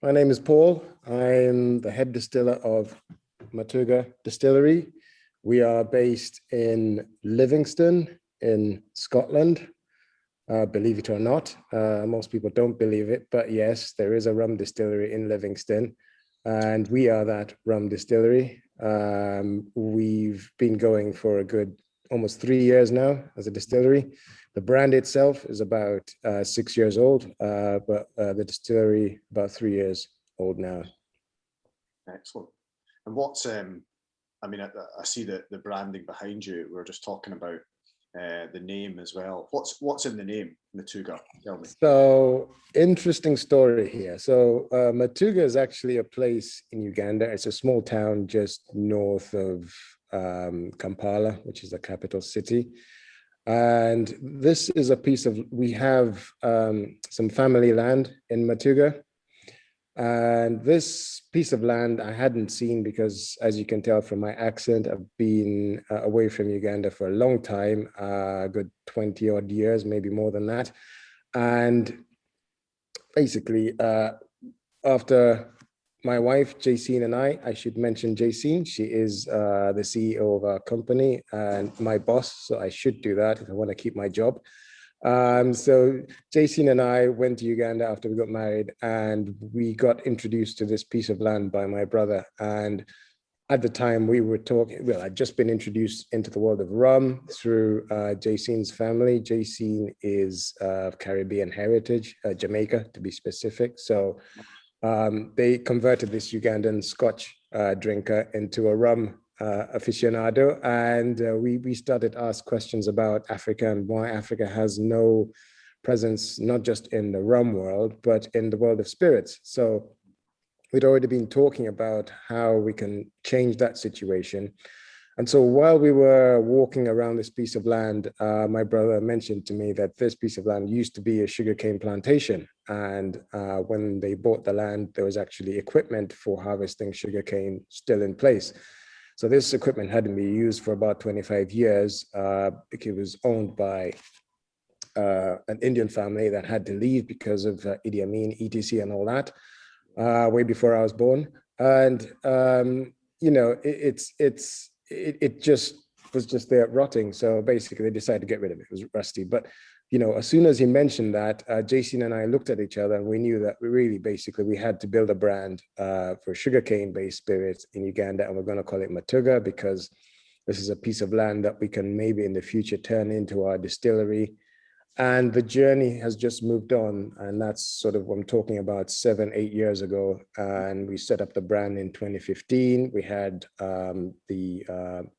My name is Paul. I'm the head distiller of Matugga Distillery. We are based in Livingston in Scotland. Believe it or not, most people don't believe it, but yes, there is a rum distillery in Livingston, and we are that rum distillery. We've been going for a good almost 3 years now as a distillery. The brand itself is about 6 years old, but the distillery about 3 years old now. Excellent. And what's I mean, I see the branding behind you. We were just talking about the name as well. What's in the name, Matugga? Tell me. So interesting story here. So Matugga is actually a place in Uganda. It's a small town just north of Kampala, which is the capital city. And this is a piece of, we have some family land in Matugga. And this piece of land I hadn't seen because, as you can tell from my accent, I've been away from Uganda for a long time, a good 20 odd years, maybe more than that. And basically, after my wife, Jacine, and I should mention Jacine, she is the CEO of our company and my boss, so I should do that if I want to keep my job. So Jacine and I went to Uganda after we got married, and we got introduced to this piece of land by my brother. And at the time we were talking, well, I'd just been introduced into the world of rum through Jacine's family. Jacine is of Caribbean heritage, Jamaica to be specific. So they converted this Ugandan Scotch drinker into a rum aficionado, and we started to ask questions about Africa and why Africa has no presence, not just in the rum world, but in the world of spirits. So we'd already been talking about how we can change that situation. And so while we were walking around this piece of land, my brother mentioned to me that this piece of land used to be a sugarcane plantation. And when they bought the land, there was actually equipment for harvesting sugarcane still in place. So this equipment hadn't been used for about 25 years. It was owned by an Indian family that had to leave because of Idi Amin, ETC, and all that, way before I was born. And you know, it just was just there rotting. So basically, they decided to get rid of it. It was rusty, but you know, as soon as he mentioned that, Jason and I looked at each other and we knew that we had to build a brand for sugarcane-based spirits in Uganda, and we're going to call it Matugga because this is a piece of land that we can maybe in the future turn into our distillery. And the journey has just moved on, and that's sort of what I'm talking about 7-8 years ago. And we set up the brand in 2015. We had the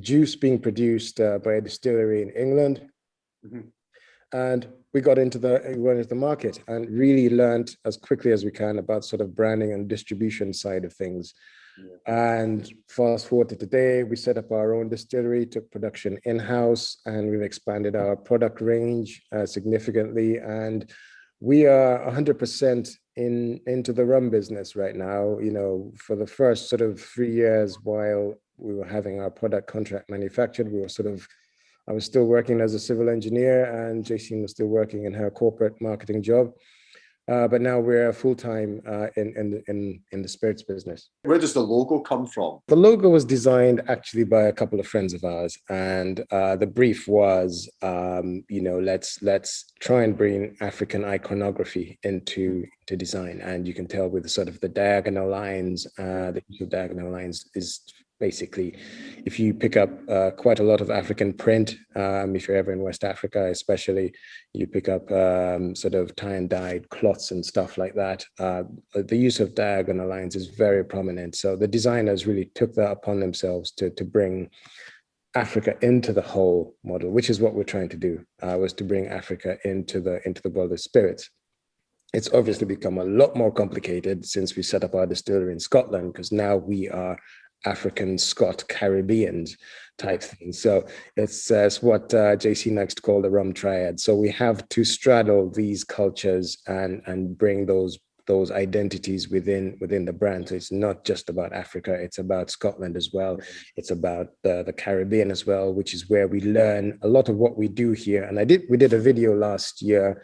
juice being produced by a distillery in England. Mm-hmm. And we got into the market and really learned as quickly as we can about sort of branding and distribution side of things. Yeah. And fast forward to today, we set up our own distillery, took production in-house, and we've expanded our product range significantly. And we are 100% into the rum business right now. You know, for the first sort of 3 years while we were having our product contract manufactured, I was still working as a civil engineer, and Jacine was still working in her corporate marketing job. But now we're full-time in the spirits business. Where does the logo come from? The logo was designed actually by a couple of friends of ours, and the brief was, you know, let's try and bring African iconography into design. And you can tell with the sort of the diagonal lines, the use of diagonal lines is basically, if you pick up quite a lot of African print, if you're ever in West Africa, especially, you pick up sort of tie and dyed cloths and stuff like that. The use of diagonal lines is very prominent. So the designers really took that upon themselves to bring Africa into the whole model, which is what we're trying to do, was to bring Africa into the world of spirits. It's obviously become a lot more complicated since we set up our distillery in Scotland, because now we are African, Scot, Caribbeans type thing. So it's what JC likes to call the rum triad. So we have to straddle these cultures and bring those identities within the brand. So it's not just about Africa, it's about Scotland as well. It's about the Caribbean as well, which is where we learn a lot of what we do here. And we did a video last year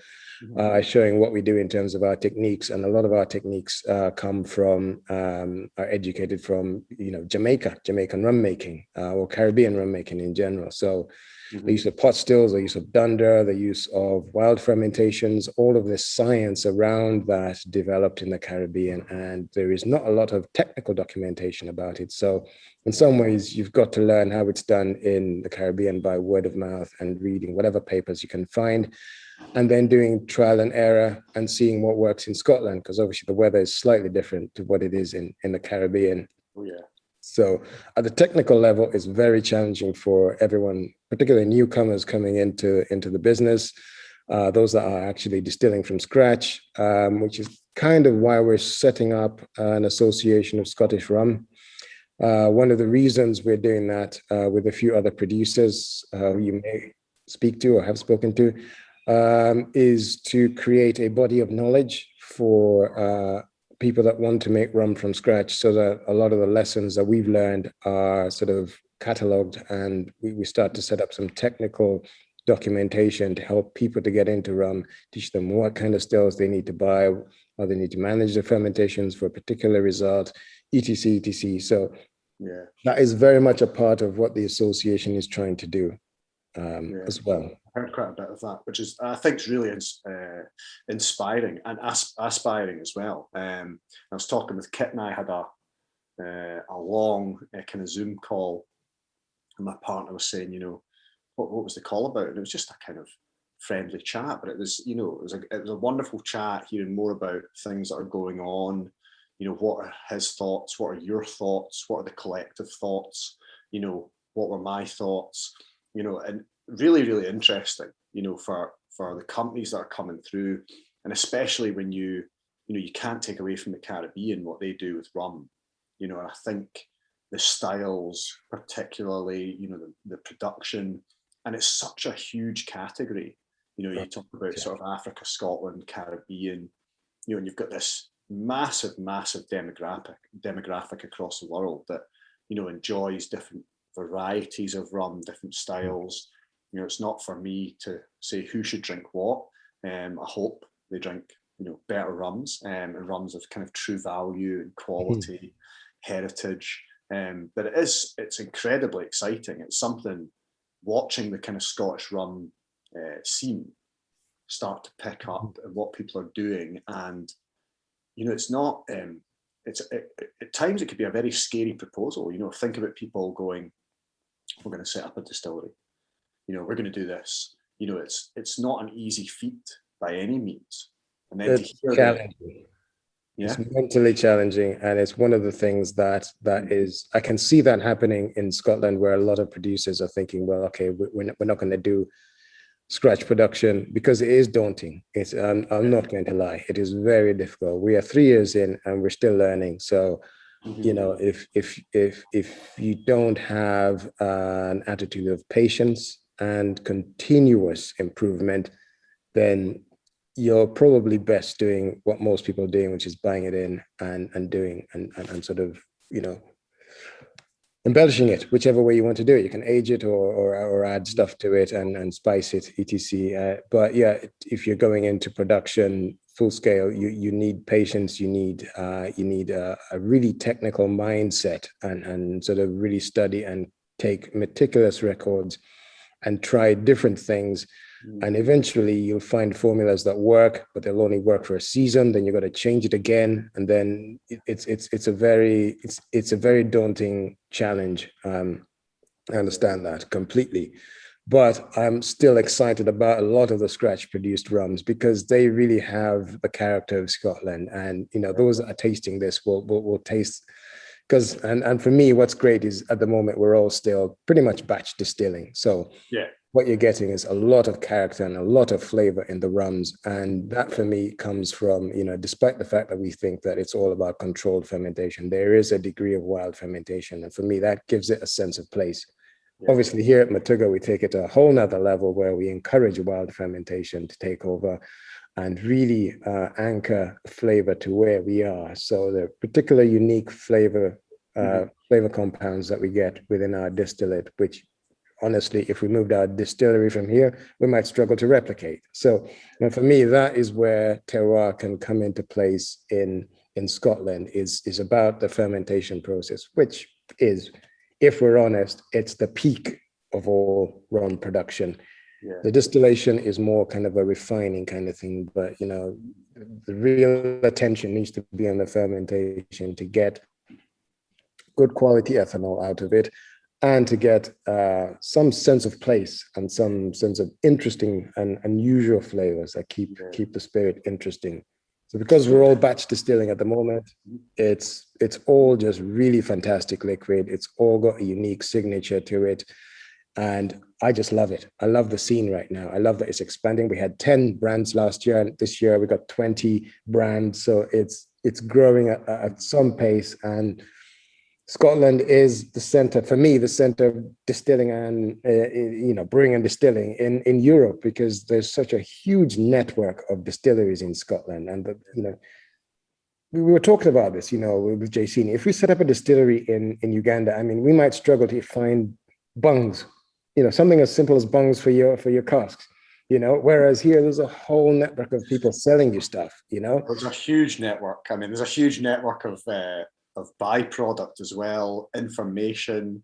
showing what we do in terms of our techniques. And a lot of our techniques come from, are educated from, Jamaican rum making or Caribbean rum making in general. So the use of pot stills, the use of dunder, the use of wild fermentations, all of this science around that developed in the Caribbean. And there is not a lot of technical documentation about it. So in some ways, you've got to learn how it's done in the Caribbean by word of mouth and reading whatever papers you can find, and then doing trial and error and seeing what works in Scotland, because obviously the weather is slightly different to what it is in the Caribbean. Oh, yeah. So at the technical level, it's very challenging for everyone, particularly newcomers coming into the business, those that are actually distilling from scratch, which is kind of why we're setting up an association of Scottish rum. One of the reasons we're doing that with a few other producers you may speak to or have spoken to is to create a body of knowledge for people that want to make rum from scratch, so that a lot of the lessons that we've learned are sort of cataloged, and we start to set up some technical documentation to help people to get into rum, teach them what kind of stills they need to buy, how they need to manage the fermentations for a particular result, etc, etc. So yeah, that is very much a part of what the association is trying to do as well. I heard quite a bit of that, which is, I think, is really inspiring and aspiring as well. I was talking with Kit, and I had a long kind of Zoom call, and my partner was saying, what was the call about? And it was just a kind of friendly chat, but it was, it was a wonderful chat, hearing more about things that are going on. What are his thoughts? What are your thoughts? What are the collective thoughts? What were my thoughts? And really, really interesting, for the companies that are coming through, and especially when you can't take away from the Caribbean what they do with rum, and I think the styles, particularly, the production, and it's such a huge category. You talk about sort of Africa, Scotland, Caribbean, and you've got this massive demographic across the world that, enjoys different varieties of rum, different styles. It's not for me to say who should drink what. I hope they drink, better rums, and rums of kind of true value and quality, heritage. But it's incredibly exciting. It's something, watching the kind of Scottish rum scene start to pick up and what people are doing. And, it's not, at times it could be a very scary proposal. Think about people going, we're going to set up a distillery. We're going to do this. It's not an easy feat by any means. And then it's challenging. It's mentally challenging, and it's one of the things that is, I can see that happening in Scotland, where a lot of producers are thinking, well, okay, we're not going to do scratch production, because it is daunting. It's I'm not going to lie, it is very difficult. We are 3 years in and we're still learning. So if you don't have an attitude of patience and continuous improvement, then you're probably best doing what most people are doing, which is buying it in and doing and sort of, embellishing it whichever way you want to do it. You can age it or add stuff to it and spice it, etc. But yeah, if you're going into production full scale, you need patience. You need a really technical mindset and sort of really study and take meticulous records and try different things. And eventually you'll find formulas that work, but they'll only work for a season. Then you've got to change it again. And then it's a very daunting challenge. I understand that completely, but I'm still excited about a lot of the scratch produced rums, because they really have the character of Scotland. And, those that are tasting this will taste, because, and for me, what's great is at the moment, we're all still pretty much batch distilling. So yeah, what you're getting is a lot of character and a lot of flavor in the rums. And that for me comes from, despite the fact that we think that it's all about controlled fermentation, there is a degree of wild fermentation. And for me, that gives it a sense of place. Yeah. Obviously here at Matugga, we take it to a whole nother level, where we encourage wild fermentation to take over and really anchor flavor to where we are. So the particular unique flavor compounds that we get within our distillate, which honestly, if we moved our distillery from here, we might struggle to replicate. So, for me, that is where terroir can come into place in Scotland, is about the fermentation process, which is, if we're honest, it's the peak of all rum production. Yeah. The distillation is more kind of a refining kind of thing, but the real attention needs to be on the fermentation to get good quality ethanol out of it, and to get some sense of place and some sense of interesting and unusual flavors that keep the spirit interesting. So because we're all batch distilling at the moment, it's all just really fantastic liquid. It's all got a unique signature to it. And I just love it. I love the scene right now. I love that it's expanding. We had 10 brands last year, and this year we got 20 brands. So it's growing at some pace. And Scotland is the center, for me, the center of distilling and brewing and distilling in Europe, because there's such a huge network of distilleries in Scotland. And we were talking about this, with JC. If we set up a distillery in Uganda, I mean, we might struggle to find bungs, something as simple as bungs for your casks. Whereas here there's a whole network of people selling you stuff. There's a huge network. I mean, there's a huge network of byproduct as well, information.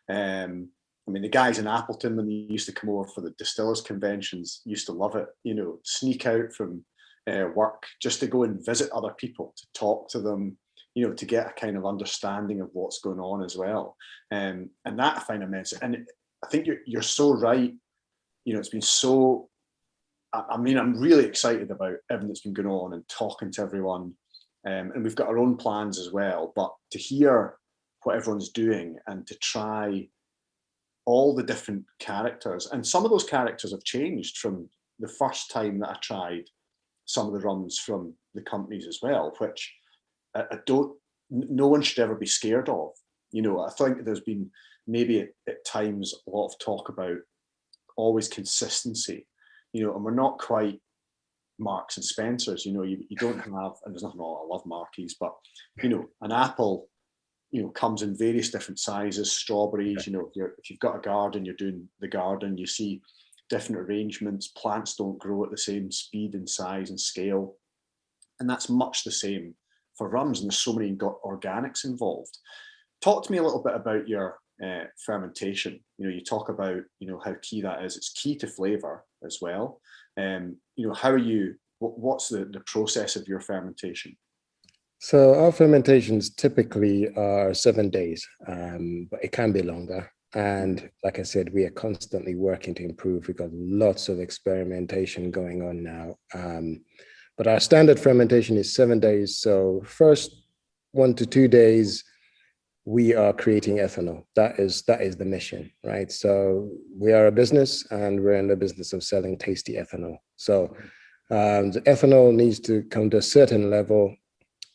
I mean, the guys in Appleton, when they used to come over for the Distillers conventions, used to love it, sneak out from work just to go and visit other people, to talk to them, to get a kind of understanding of what's going on as well. And that I find immense. And I think you're so right. It's been so, I mean, I'm really excited about everything that's been going on and talking to everyone. And we've got our own plans as well, but to hear what everyone's doing and to try all the different characters, and some of those characters have changed from the first time that I tried some of the rums from the companies as well, which no one should ever be scared of. I think there's been maybe at times a lot of talk about always consistency, and we're not quite Marks and Spencers. You don't have, and there's nothing wrong, I love Markies, but an apple comes in various different sizes. Strawberries, if you've got a garden, you're doing the garden, you see different arrangements. Plants don't grow at the same speed and size and scale, and that's much the same for rums, and there's so many organics involved. Talk to me a little bit about your fermentation. You talk about how key that is. It's key to flavor as well. How are you? What's the process of your fermentation? So our fermentations typically are 7 days, but it can be longer. And like I said, we are constantly working to improve. We've got lots of experimentation going on now. But our standard fermentation is 7 days. So first 1 to 2 days, we are creating ethanol. That is the mission, right? So we are a business, and we're in the business of selling tasty ethanol. So the ethanol needs to come to a certain level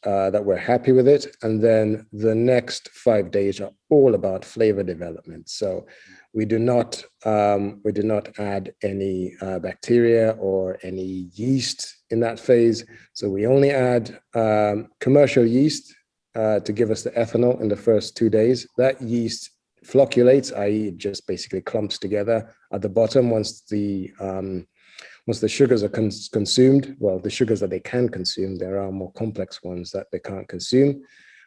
that we're happy with it. And then the next 5 days are all about flavor development. So we do not add any bacteria or any yeast in that phase. So we only add commercial yeast to give us the ethanol in the first 2 days. That yeast flocculates, i.e. it just basically clumps together at the bottom once the sugars are consumed. Well, the sugars that they can consume, there are more complex ones that they can't consume.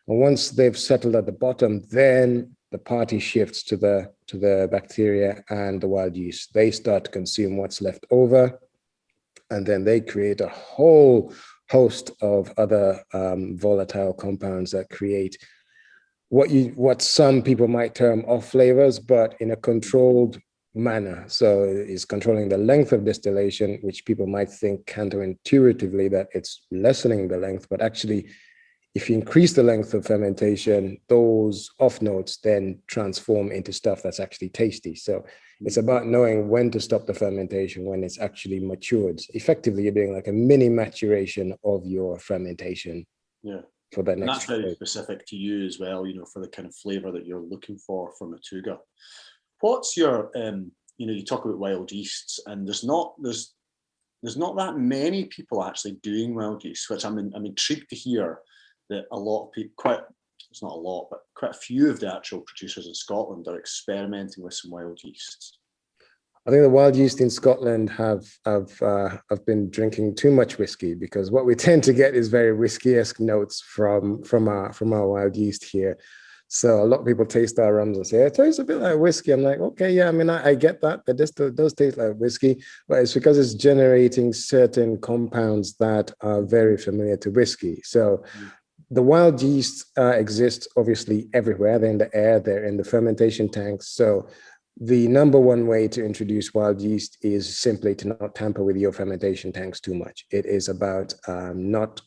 And once they've settled at the bottom, then the party shifts to the bacteria and the wild yeast. They start to consume what's left over, and then they create a whole host of other volatile compounds that create what some people might term off flavors, but in a controlled manner. So it's controlling the length of distillation, which people might think counterintuitively that it's lessening the length, but actually, if you increase the length of fermentation, those off notes then transform into stuff that's actually tasty. So it's about knowing when to stop the fermentation when it's actually matured. Effectively, you're doing like a mini maturation of your fermentation. Yeah. For that next. And that's very specific to you as well, for the kind of flavor that you're looking for from Matugga. What's your, you talk about wild yeasts, and there's not that many people actually doing wild yeast, which I'm intrigued to hear that a lot of people, it's not a lot, but quite a few of the actual producers in Scotland are experimenting with some wild yeasts. I think the wild yeast in Scotland have been drinking too much whiskey, because what we tend to get is very whiskey-esque notes from our wild yeast here. So a lot of people taste our rums and say, it tastes a bit like whiskey. I'm like, okay, yeah, I mean, I get that, but this does taste like whiskey, but it's because it's generating certain compounds that are very familiar to whiskey. So the wild yeast exists obviously everywhere. They're in the air, they're in the fermentation tanks. So the number one way to introduce wild yeast is simply to not tamper with your fermentation tanks too much. It is about not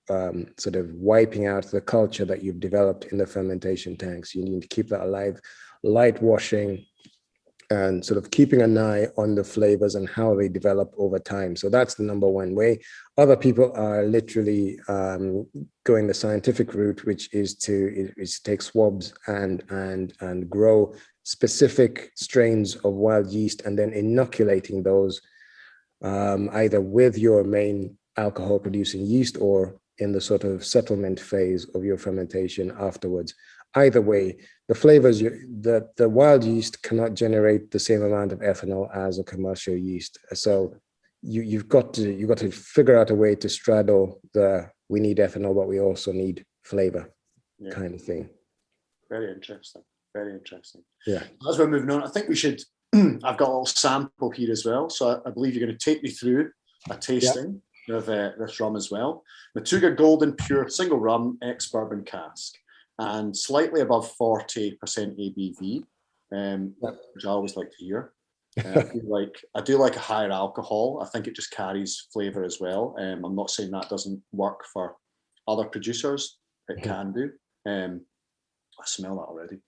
sort of wiping out the culture that you've developed in the fermentation tanks. You need to keep that alive, light washing, and sort of keeping an eye on the flavors and how they develop over time. So that's the number one way. Other people are literally going the scientific route, which is to take swabs and grow specific strains of wild yeast and then inoculating those either with your main alcohol producing yeast or in the sort of settlement phase of your fermentation afterwards. Either way, the flavors, the wild yeast cannot generate the same amount of ethanol as a commercial yeast. So you've got to figure out a way to straddle the we need ethanol, but we also need flavor kind of thing. Very interesting. Very interesting. Yeah. As we're moving on, I think we should. I've got a little sample here as well, so I believe you're going to take me through a tasting of this rum as well. Matugga Golden Pure Single Rum Ex Bourbon Cask, and slightly above 40% ABV, which I always like to hear. I do like a higher alcohol. I think it just carries flavour as well. I'm not saying that doesn't work for other producers. It can do. I smell that already.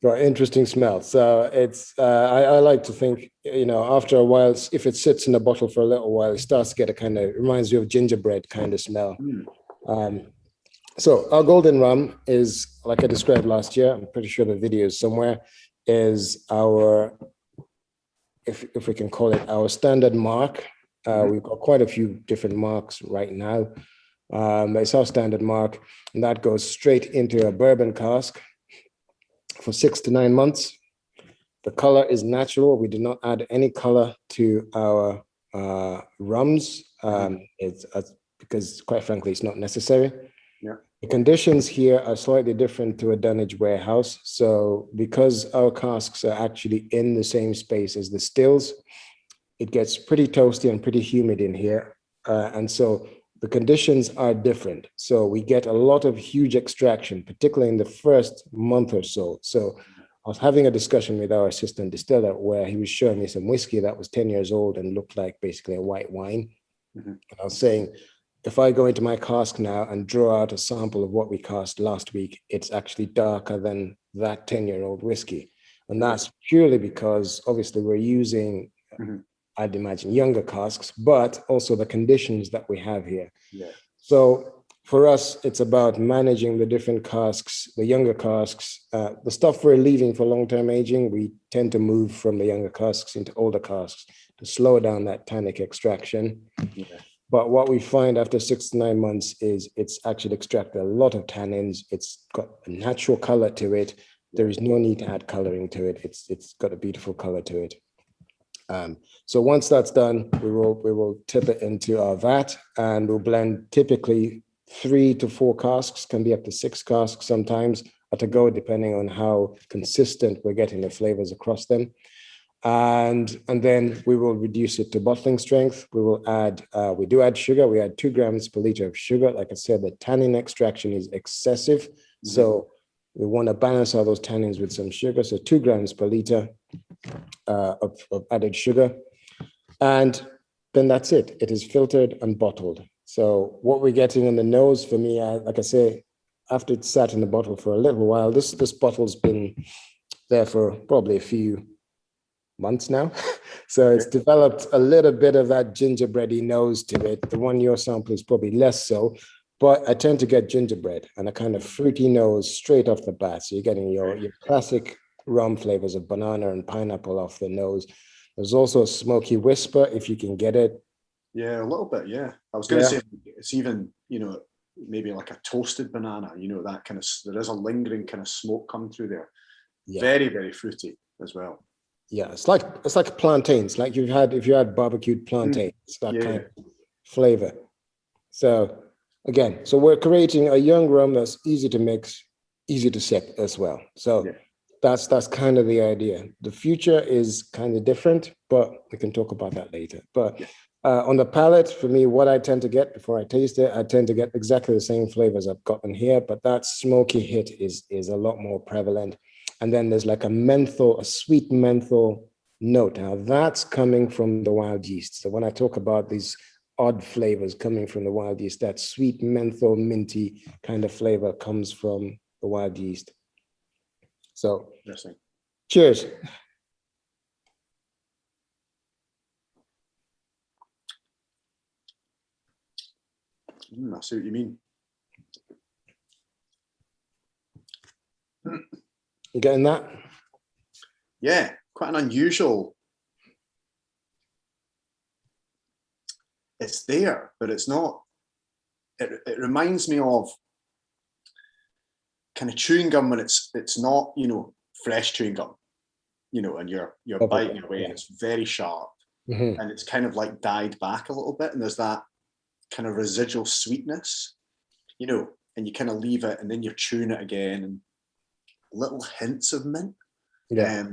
Got interesting smell. So it's I like to think, after a while, if it sits in a bottle for a little while, it starts to get a kind of, reminds you of gingerbread kind of smell. So our golden rum is, like I described last year, I'm pretty sure the video is somewhere, is our, if we can call it, our standard mark. We've got quite a few different marks right now. It's our standard mark, and that goes straight into a bourbon cask for 6 to 9 months. The color is natural. We do not add any color to our rums. It's because, quite frankly, it's not necessary. The conditions here are slightly different to a dunnage warehouse. So because our casks are actually in the same space as the stills, it gets pretty toasty and pretty humid in here. And so the conditions are different. So we get a lot of huge extraction, particularly in the first month or so. So I was having a discussion with our assistant distiller where he was showing me some whiskey that was 10 years old and looked like basically a white wine. And I was saying, if I go into my cask now and draw out a sample of what we cast last week, it's actually darker than that 10-year-old whiskey. And that's purely because obviously we're using, I'd imagine, younger casks, but also the conditions that we have here. So for us, it's about managing the different casks, the younger casks, the stuff we're leaving for long-term aging. We tend to move from the younger casks into older casks to slow down that tannic extraction. But what we find after 6 to 9 months is it's actually extracted a lot of tannins. It's got a natural color to it. There is no need to add coloring to it. It's got a beautiful color to it. So once that's done, we will tip it into our vat, and we'll blend typically 3 to 4 casks, can be up to 6 casks sometimes at a go, depending on how consistent we're getting the flavors across them. And then we will reduce it to bottling strength. We will add, we do add sugar. We add 2 grams per liter of sugar. Like I said, the tannin extraction is excessive. So we want to balance all those tannins with some sugar. So 2 grams per liter of added sugar. And then that's it. It is filtered and bottled. So what we're getting in the nose for me, like I say, after it's sat in the bottle for a little while, this bottle's been there for probably a few months now. So it's developed a little bit of that gingerbready nose to it. The one your sample is probably less so, but I tend to get gingerbread and a kind of fruity nose straight off the bat. So you're getting your classic rum flavors of banana and pineapple off the nose. There's also a smoky whisper if you can get it. Yeah, a little bit. Yeah, I was going to say it's even, maybe like a toasted banana, you know, that kind of, there is a lingering kind of smoke coming through there. Yeah. Very, very fruity as well. Yeah, it's like plantains, like if you had barbecued plantains, that kind of flavor. So again, so we're creating a young rum that's easy to mix, easy to sip as well. So that's kind of the idea. The future is kind of different, but we can talk about that later. But on the palate, for me, what I tend to get before I taste it, I tend to get exactly the same flavors I've gotten here, but that smoky hit is a lot more prevalent. And then there's like a sweet menthol note. Now that's coming from the wild yeast. So when I talk about these odd flavors coming from the wild yeast, that sweet menthol minty kind of flavor comes from the wild yeast. So cheers. I see what you mean. You getting that? Yeah, quite an unusual. It's there, but it's not. It reminds me of kind of chewing gum when it's not, you know, fresh chewing gum, you know, and you're biting away and it's very sharp, and it's kind of like died back a little bit, and there's that kind of residual sweetness, you know, and you kind of leave it and then you're chewing it again, and little hints of mint. It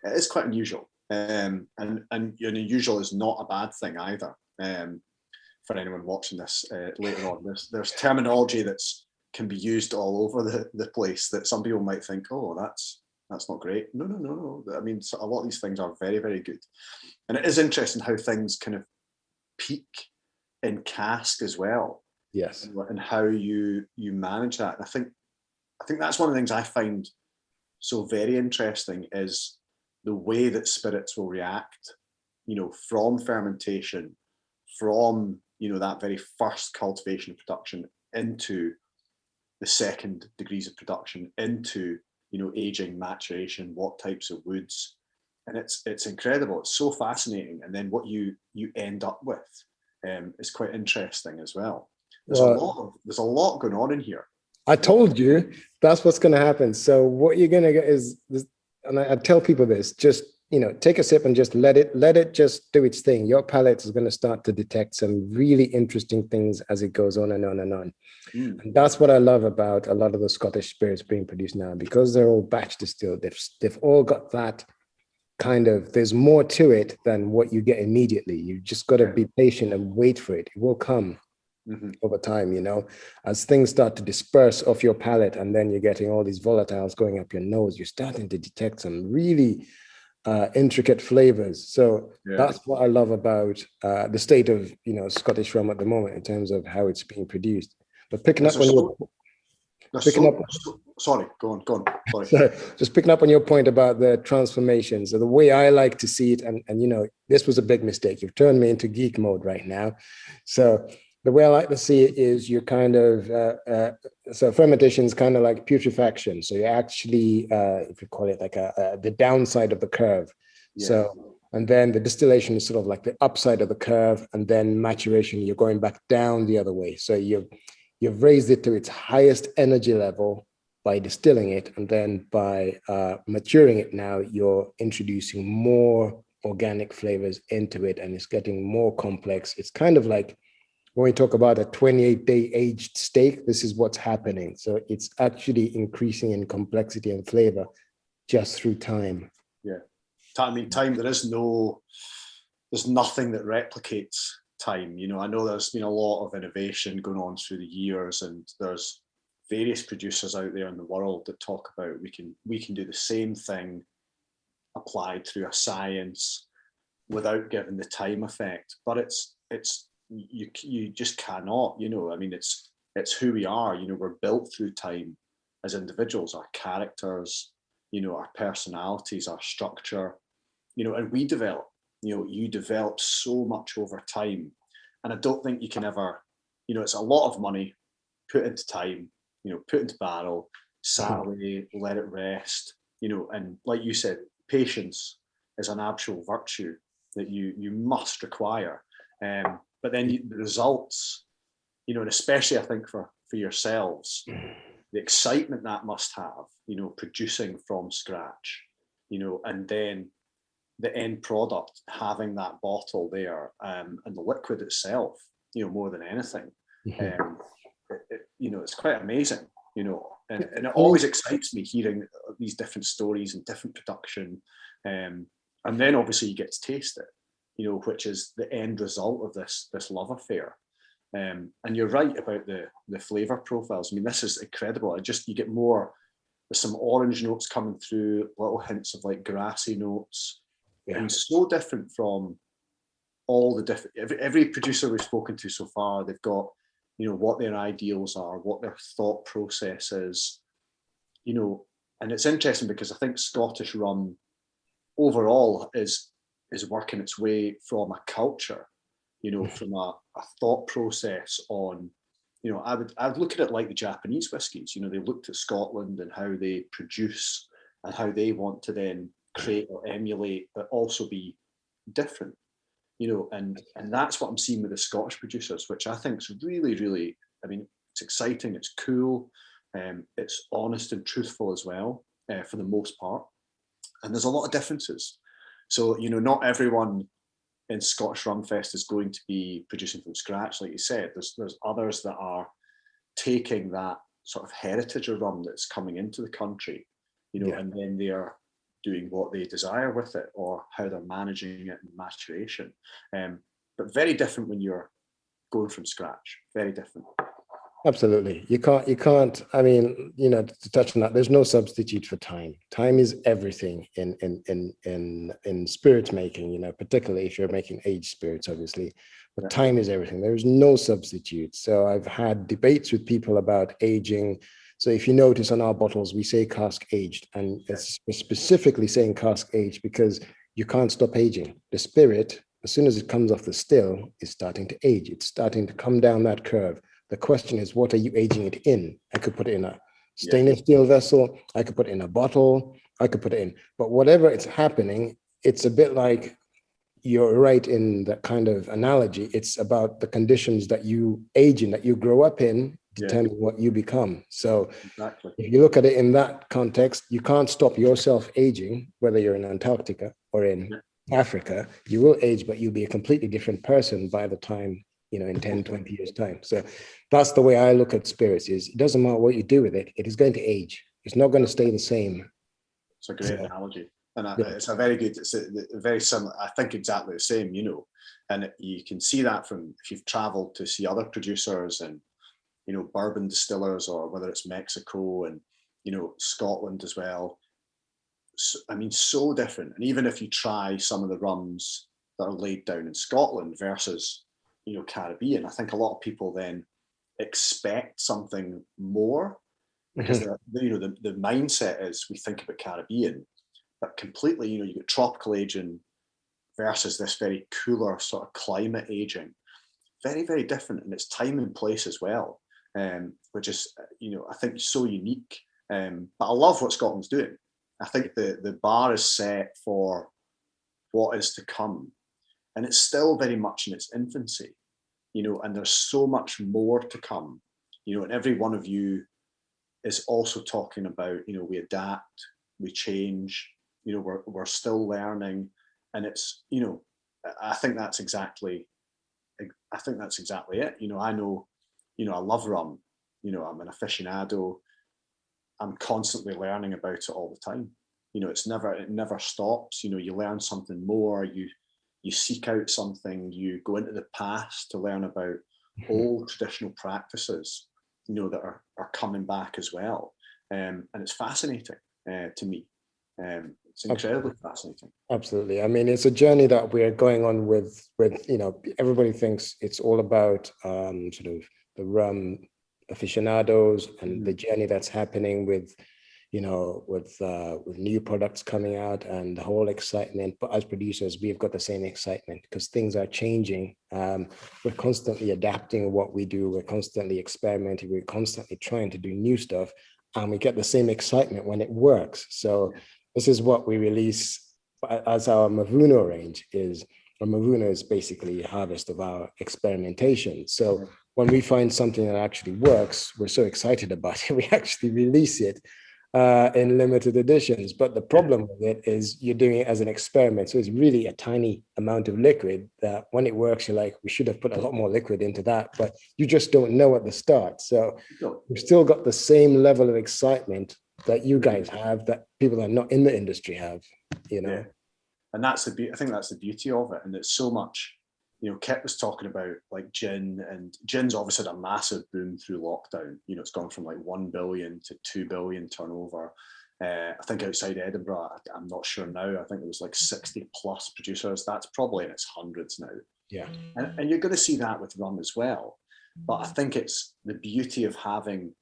is quite unusual, and unusual is not a bad thing either. For anyone watching this later on, there's terminology that's can be used all over the place that some people might think, oh, that's not great. No. I mean, so a lot of these things are very, very good, and it is interesting how things kind of peak in cask as well. Yes, and how you manage that. And I think that's one of the things I find so very interesting is the way that spirits will react, you know, from fermentation, from, you know, that very first cultivation and production into the second degrees of production, into, you know, aging, maturation, what types of woods. And it's incredible. It's so fascinating. And then what you end up with is quite interesting as well. There's a lot going on in here. I told you that's what's going to happen. So what you're going to get is this, and I tell people this, just, you know, take a sip and just let it just do its thing. Your palate is going to start to detect some really interesting things as it goes on and on and on. And that's what I love about a lot of the Scottish spirits being produced now, because they're all batch distilled. They've all got that kind of, there's more to it than what you get immediately. You just got to be patient and wait for it. It will come over time, you know, as things start to disperse off your palate, and then you're getting all these volatiles going up your nose, you're starting to detect some really intricate flavors. So that's what I love about the state of, you know, Scottish rum at the moment in terms of how it's being produced. But picking up on your sorry, go on. Sorry. So just picking up on your point about the transformation. So the way I like to see it, and you know, this was a big mistake. You've turned me into geek mode right now. So the way I like to see it is you're kind of, so fermentation is kind of like putrefaction. So you actually, if you call it like the downside of the curve. Yeah. So, and then the distillation is sort of like the upside of the curve, and then maturation, you're going back down the other way. So you've raised it to its highest energy level by distilling it, and then by maturing it now, you're introducing more organic flavors into it, and it's getting more complex. It's kind of like, when we talk about a 28-day aged steak, this is what's happening. So it's actually increasing in complexity and flavor just through time. Yeah. I mean, time, there's nothing that replicates time. You know, I know there's been a lot of innovation going on through the years, and there's various producers out there in the world that talk about we can do the same thing applied through a science without giving the time effect. But it's you just cannot, you know. I mean, it's who we are, you know. We're built through time as individuals, our characters, you know, our personalities, our structure, you know, and we develop, you know, you develop so much over time. And I don't think you can ever, you know, it's a lot of money put into time, you know, put into barrel, sat away, let it rest, you know. And like you said, patience is an actual virtue that you must require. But then the results, you know, and especially I think for for yourselves, the excitement that must have, producing from scratch, and then the end product, having that bottle there, and the liquid itself, more than anything. It's quite amazing, and it always excites me hearing these different stories and different production. And then obviously you get to taste it, which is the end result of this love affair. And you're right about the flavor profiles. I mean, this is incredible. You get more, there's some orange notes coming through, little hints of like grassy notes. Yeah. And so different from all the different, every producer we've spoken to so far, they've got, what their ideals are, what their thought process is, and it's interesting because I think Scottish rum overall is working its way from a culture, from a thought process on, I'd look at it like the Japanese whiskies. They looked at Scotland and how they produce and how they want to then create or emulate, but also be different, and that's what I'm seeing with the Scottish producers, which I think is really, really, I mean, it's exciting, it's cool, it's honest and truthful as well, for the most part. And there's a lot of differences. So, not everyone in Scottish Rum Fest is going to be producing from scratch, like you said. There's others that are taking that sort of heritage of rum that's coming into the country, and then they are doing what they desire with it, or how they're managing it in maturation. But very different when you're going from scratch. Very different. Absolutely. You can't, I mean, to touch on that, there's no substitute for time. Time is everything in spirit making, particularly if you're making aged spirits, obviously, but time is everything. There is no substitute. So I've had debates with people about aging. So if you notice on our bottles, we say cask aged, and it's specifically saying cask aged because you can't stop aging. The spirit, as soon as it comes off the still, is starting to age. It's starting to come down that curve. The question is, what are you aging it in? I could put it in a stainless steel vessel. I could put it in a bottle. I could put it in, but whatever it's happening, it's a bit like, you're right in that kind of analogy. It's about the conditions that you age in, that you grow up in, determine what you become. So exactly. If you look at it in that context, you can't stop yourself aging, whether you're in Antarctica or in Africa. You will age, but you'll be a completely different person by the time, in 10, 20 years time. So that's the way I look at spirits. Is it doesn't matter what you do with it, it is going to age. It's not going to stay the same. It's a great analogy. And it's a very good, it's a very similar, I think exactly the same, and you can see that from, if you've traveled to see other producers and, bourbon distillers, or whether it's Mexico and, Scotland as well. So, I mean, so different. And even if you try some of the rums that are laid down in Scotland versus, Caribbean, I think a lot of people then expect something more because the mindset is, we think about Caribbean, but completely, you get tropical aging versus this very cooler sort of climate aging. Very, very different, and it's time and place as well, which is, I think so unique. But I love what Scotland's doing. I think the bar is set for what is to come, and it's still very much in its infancy, and there's so much more to come, and every one of you is also talking about, we adapt, we change, we're still learning, and it's, I think that's exactly it. I know, I love rum, I'm an aficionado. I'm constantly learning about it all the time. It never stops. You learn something more, you seek out something, you go into the past to learn about old traditional practices, that are coming back as well. And it's fascinating to me. It's incredibly fascinating. Absolutely. I mean, it's a journey that we're going on with, everybody thinks it's all about sort of the rum aficionados and the journey that's happening with, with new products coming out and the whole excitement. But as producers, we've got the same excitement because things are changing. We're constantly adapting what we do. We're constantly experimenting. We're constantly trying to do new stuff, and we get the same excitement when it works. So this is what we release as our Mavuno range is. Our Mavuno is basically a harvest of our experimentation. So when we find something that actually works, we're so excited about it, we actually release it in limited editions. But the problem with it is you're doing it as an experiment. So it's really a tiny amount of liquid that when it works, you're like, we should have put a lot more liquid into that, but you just don't know at the start. So we've still got the same level of excitement that you guys have, that people that are not in the industry have, you know. Yeah. And that's the I think that's the beauty of it. And it's so much, you know, Kit was talking about like gin, and gin's obviously had a massive boom through lockdown. You know, it's gone from like 1 billion to 2 billion turnover. I think outside Edinburgh, I'm not sure now, I think there was like 60 plus producers. That's probably in its hundreds now. Yeah. And you're going to see that with rum as well. But I think it's the beauty of having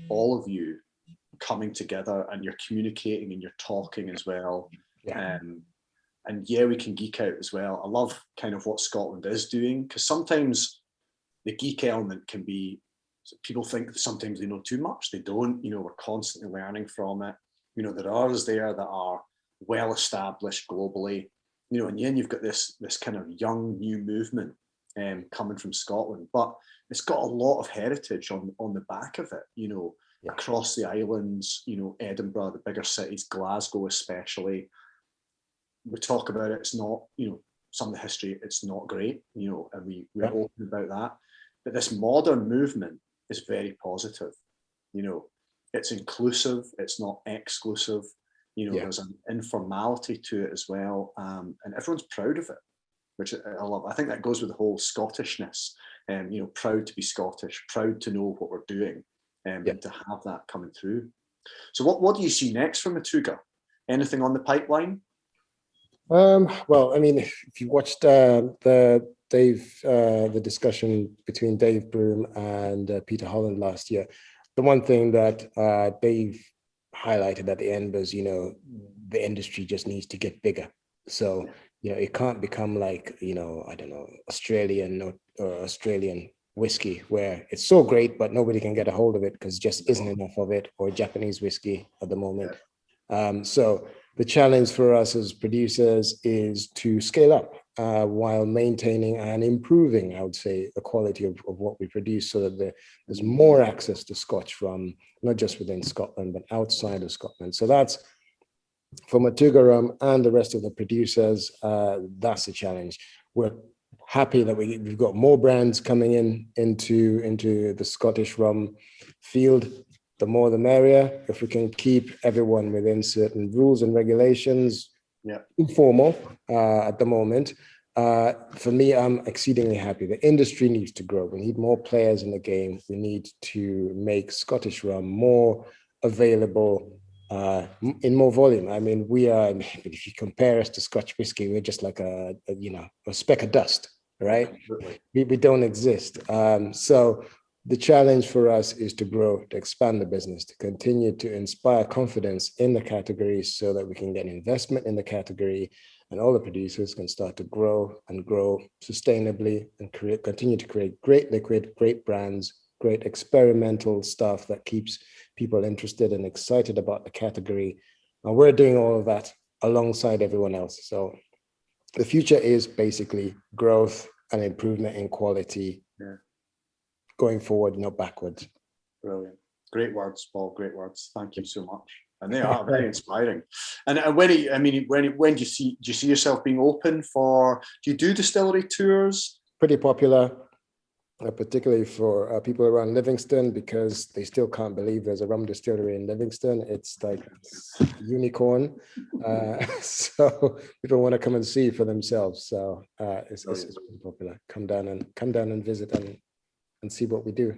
all of you coming together, and you're communicating and you're talking as well. Yeah. And yeah, we can geek out as well. I love kind of what Scotland is doing, because sometimes the geek element can be, people think that sometimes they know too much. They don't. You know, we're constantly learning from it. You know, there are others there that are well established globally. You know, and then you've got this kind of young new movement coming from Scotland, but it's got a lot of heritage on the back of it. You know, across the islands. You know, Edinburgh, the bigger cities, Glasgow especially. We talk about it, it's not, you know, some of the history, it's not great, you know, and we're open about that. But this modern movement is very positive. You know, it's inclusive, it's not exclusive. You know, there's an informality to it as well. And everyone's proud of it, which I love. I think that goes with the whole Scottishness, and, you know, proud to be Scottish, proud to know what we're doing, and to have that coming through. So what do you see next from Matugga? Anything on the pipeline? Well, I mean, if you watched the discussion between Dave Broom and Peter Holland last year, the one thing that Dave highlighted at the end was, you know, the industry just needs to get bigger. So, you know, it can't become like, you know, I don't know, Australian or Australian whiskey, where it's so great, but nobody can get a hold of it because just isn't enough of it, or Japanese whiskey at the moment. So the challenge for us as producers is to scale up while maintaining and improving, I would say, the quality of what we produce, so that there's more access to Scotch rum, not just within Scotland, but outside of Scotland. So that's, for Matugga rum and the rest of the producers, that's the challenge. We're happy that we've got more brands coming into the Scottish rum field. The more the merrier. If we can keep everyone within certain rules and regulations, informal at the moment. For me, I'm exceedingly happy. The industry needs to grow. We need more players in the game. We need to make Scottish rum more available in more volume. I mean, we are, if you compare us to Scotch whiskey, we're just like a speck of dust, right? We don't exist. So the challenge for us is to grow, to expand the business, to continue to inspire confidence in the category, so that we can get investment in the category, and all the producers can start to grow sustainably, and continue to create great liquid, great brands, great experimental stuff that keeps people interested and excited about the category. And we're doing all of that alongside everyone else. So the future is basically growth and improvement in quality. Going forward, not backwards. Brilliant. Great words, Paul. Great words. Thank you so much. And they are very inspiring. And when do you see yourself being open for? Do you do distillery tours? Pretty popular, particularly for people around Livingston, because they still can't believe there's a rum distillery in Livingston. It's like unicorn. So people want to come and see for themselves. So it's pretty popular. Come down and visit and see what we do.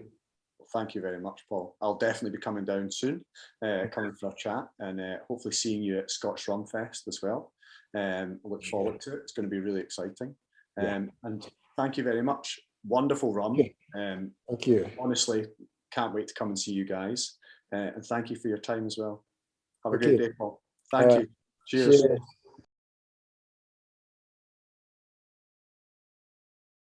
Well, thank you very much, Paul. I'll definitely be coming down soon, coming for a chat, and hopefully seeing you at Scotch Rum Fest as well. I look forward to it. It's going to be really exciting. And thank you very much. Wonderful rum. Thank you. Honestly, can't wait to come and see you guys. And thank you for your time as well. Have a great day, Paul. Thank you. Cheers.